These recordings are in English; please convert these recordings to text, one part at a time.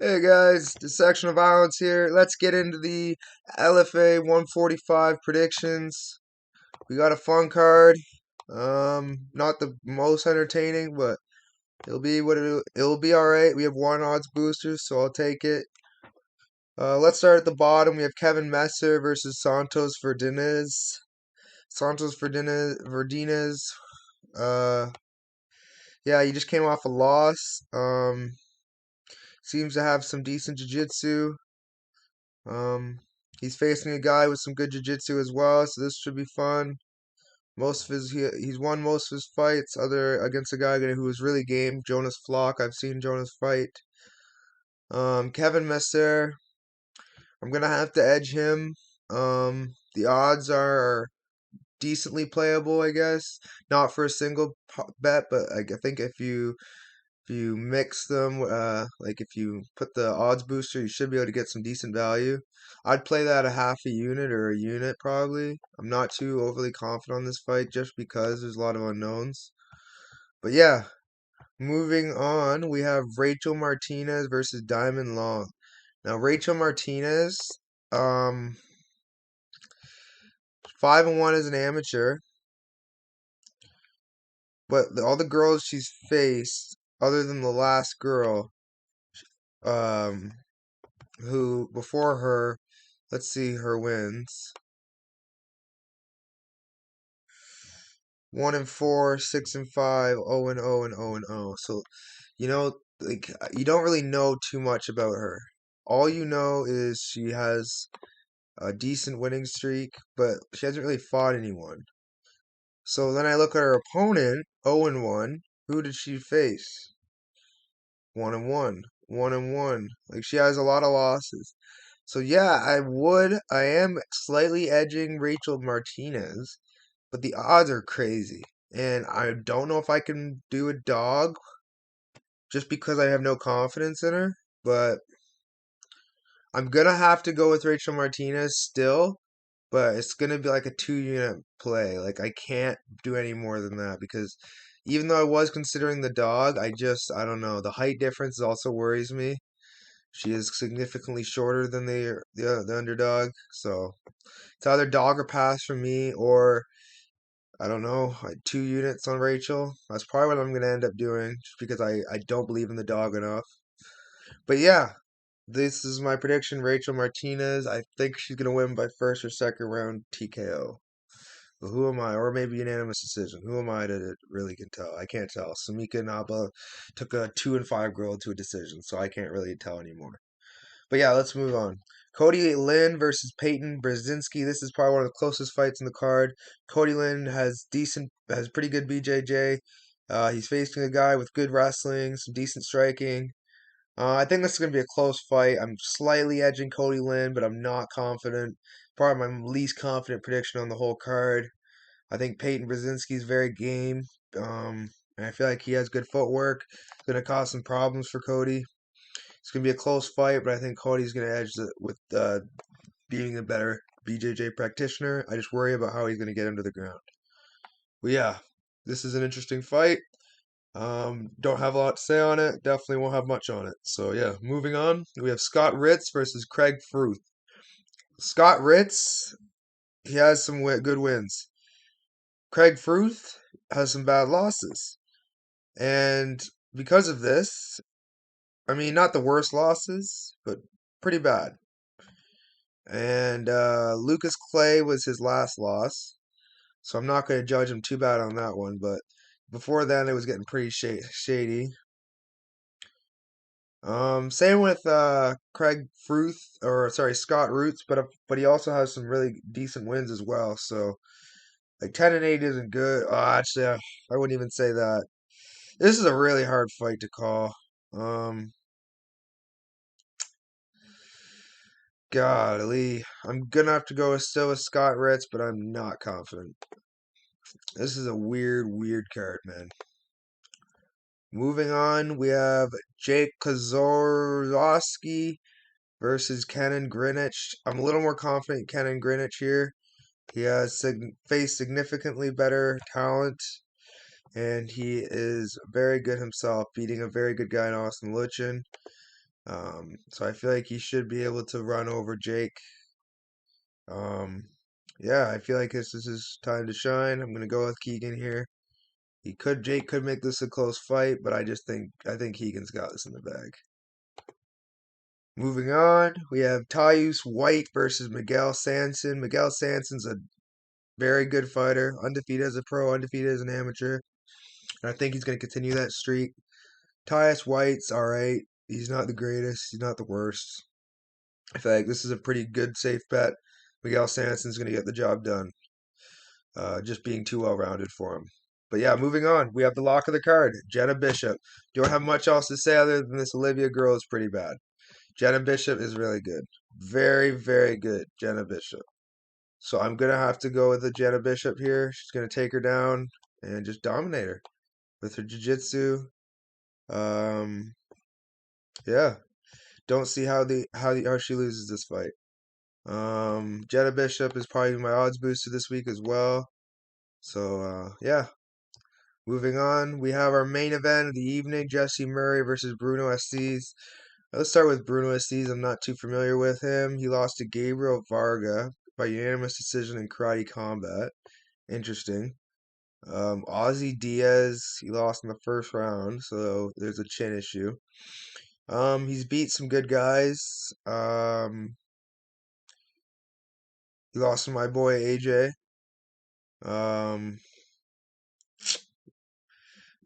Hey guys, Dissection of Violence here. Let's get into the LFA 145 predictions. We got a fun card. Not the most entertaining, but it'll be all right. We have one odds booster, so I'll take it. Let's start at the bottom. We have Kevin Messer versus Santos Verdinez. Verdinez. Uh, yeah, he just came off a loss. Seems to have some decent jiu-jitsu. He's facing a guy with some good jiu-jitsu as well, so this should be fun. He's won most of his fights other against a guy who was really game, Jonas Flock. I've seen Jonas fight. Kevin Messer, I'm gonna have to edge him. The odds are decently playable, I guess. Not for a single bet, but I think if you mix them, like if you put the odds booster, you should be able to get some decent value. I'd play that a half a unit or a unit probably. I'm not too overly confident on this fight just because there's a lot of unknowns. But yeah, moving on, we have Rachel Martinez versus Diamond Long. Now Rachel Martinez, um, 5-1 as an amateur, but all the girls she's faced, other than the last girl, um, who before her, let's see her wins. 1-4, 6-5, 0-0, and 0-0. So, like you don't really know too much about her. All you know is she has a decent winning streak, but she hasn't really fought anyone. So then I look at her opponent, 0-1. Who did she face? 1-1, 1-1. Like she has a lot of losses. So yeah, I am slightly edging Rachel Martinez, but the odds are crazy. And I don't know if I can do a dog just because I have no confidence in her, but I'm gonna have to go with Rachel Martinez still, but it's gonna be like a 2 unit play. Like I can't do any more than that because even though I was considering the dog, I don't know. The height difference also worries me. She is significantly shorter than the underdog, so it's either dog or pass for me, or I don't know, like 2 units on Rachel. That's probably what I'm gonna end up doing, just because I don't believe in the dog enough. But yeah, this is my prediction. Rachel Martinez. I think she's gonna win by first or second round TKO. But who am I? Or maybe unanimous decision. Who am I to really can tell? I can't tell. Samika Naba took a 2-5 girl to a decision, so I can't really tell anymore. But yeah, let's move on. Cody Lynn versus Peyton Brzezinski. This is probably one of the closest fights in the card. Cody Lynn has pretty good BJJ. He's facing a guy with good wrestling, some decent striking. I think this is going to be a close fight. I'm slightly edging Cody Lynn, but I'm not confident. Probably my least confident prediction on the whole card. I think Peyton Brzezinski is very game. And I feel like he has good footwork. It's going to cause some problems for Cody. It's going to be a close fight, but I think Cody's going to edge it with being a better BJJ practitioner. I just worry about how he's going to get him to the ground. But yeah, this is an interesting fight. Don't have a lot to say on it. Definitely won't have much on it. So yeah, moving on. We have Scott Ritz versus Craig Fruth. Scott Ritz, he has some good wins. Craig Fruth has some bad losses. And because of this, I mean, not the worst losses, but pretty bad. And Lucas Clay was his last loss, so I'm not going to judge him too bad on that one. But before then, it was getting pretty shady. Same with Craig Fruth, or sorry, Scott Roots, but he also has some really decent wins as well. So like 10-8 isn't good. Actually, I wouldn't even say that. This is a really hard fight to call. Um, Golly, I'm gonna have to go still with Scott Ritz, but I'm not confident. This is a weird card, man. Moving on, we have Jake Casarovski versus Canon Greenwich. I'm a little more confident in Canon Greenwich here. He has faced significantly better talent, and he is very good himself, beating a very good guy in Austin Luchin. So I feel like he should be able to run over Jake. Yeah, I feel like this is his time to shine. I'm gonna go with Keegan here. Jake could make this a close fight, but I think Keegan's got this in the bag. Moving on, we have Tyus White versus Miguel Sanson. Miguel Sanson's a very good fighter, undefeated as a pro, undefeated as an amateur. And I think he's going to continue that streak. Tyus White's all right. He's not the greatest. He's not the worst. I feel like this is a pretty good, safe bet. Miguel Sanson's going to get the job done. Just being too well-rounded for him. But yeah, moving on. We have the lock of the card, Jenna Bishop. Don't have much else to say other than this Olivia girl is pretty bad. Jenna Bishop is really good. Very, very good, Jenna Bishop. So I'm going to have to go with the Jenna Bishop here. She's going to take her down and just dominate her with her jiu-jitsu. Yeah. Don't see how she loses this fight. Jenna Bishop is probably my odds booster this week as well. So yeah. Moving on, we have our main event of the evening, Jesse Murray versus Bruno Sds. Let's start with Bruno Sds. I'm not too familiar with him. He lost to Gabriel Varga by unanimous decision in karate combat. Interesting. Ozzy Diaz, he lost in the first round, so there's a chin issue. He's beat some good guys. He lost to my boy AJ.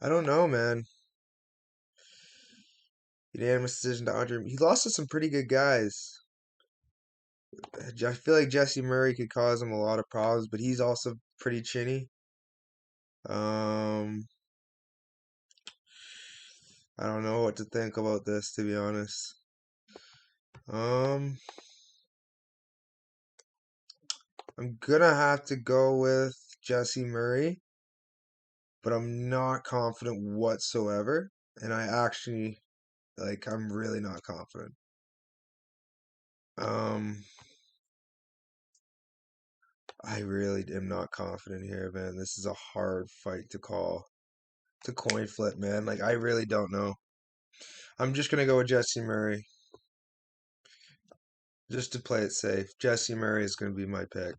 I don't know, man. Unanimous decision to Andre. He lost to some pretty good guys. I feel like Jesse Murray could cause him a lot of problems, but he's also pretty chinny. I don't know what to think about this, to be honest. I'm gonna have to go with Jesse Murray, but I'm not confident whatsoever. And I'm really not confident. I really am not confident here, man. This is a hard fight to call. It's a coin flip, man. Like, I really don't know. I'm just going to go with Jesse Murray. Just to play it safe. Jesse Murray is going to be my pick.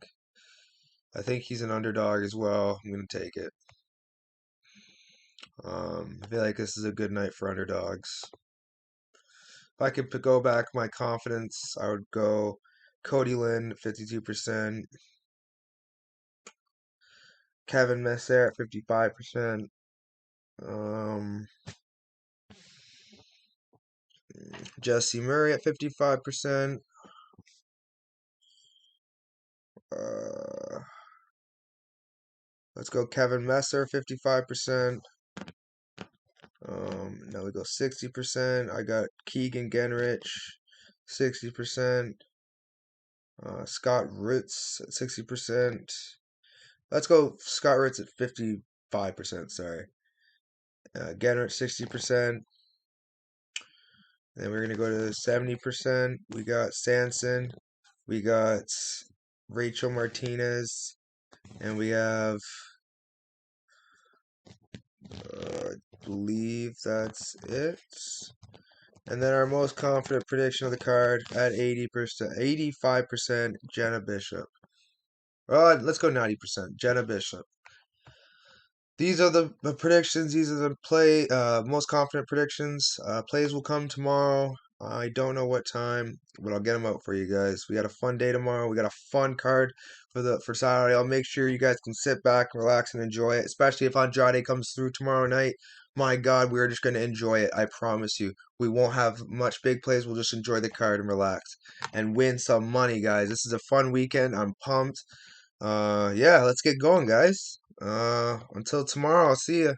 I think he's an underdog as well. I'm going to take it. I feel like this is a good night for underdogs. If I could go back my confidence, I would go Cody Lynn, 52%. Kevin Messer at 55%. Jesse Murray at 55%. Let's go Kevin Messer, 55%. Now we go 60%. I got Keegan Genrich, 60%. Scott Ritz at 60%. Let's go Scott Ritz at 55%, sorry. Genrich, 60%. Then we're going to go to 70%. We got Sanson. We got Rachel Martinez. And we have, I believe that's it. And then our most confident prediction of the card at 80%, 85%, Jenna Bishop. Well, let's go 90%, Jenna Bishop. These are the predictions. These are the most confident predictions. Plays will come tomorrow. I don't know what time, but I'll get them out for you guys. We got a fun day tomorrow. We got a fun card for Saturday. I'll make sure you guys can sit back, relax, and enjoy it. Especially if Andrade comes through tomorrow night. My God, we're just gonna enjoy it. I promise you. We won't have much big plays. We'll just enjoy the card and relax and win some money, guys. This is a fun weekend. I'm pumped. Yeah, let's get going, guys. Until tomorrow, I'll see ya.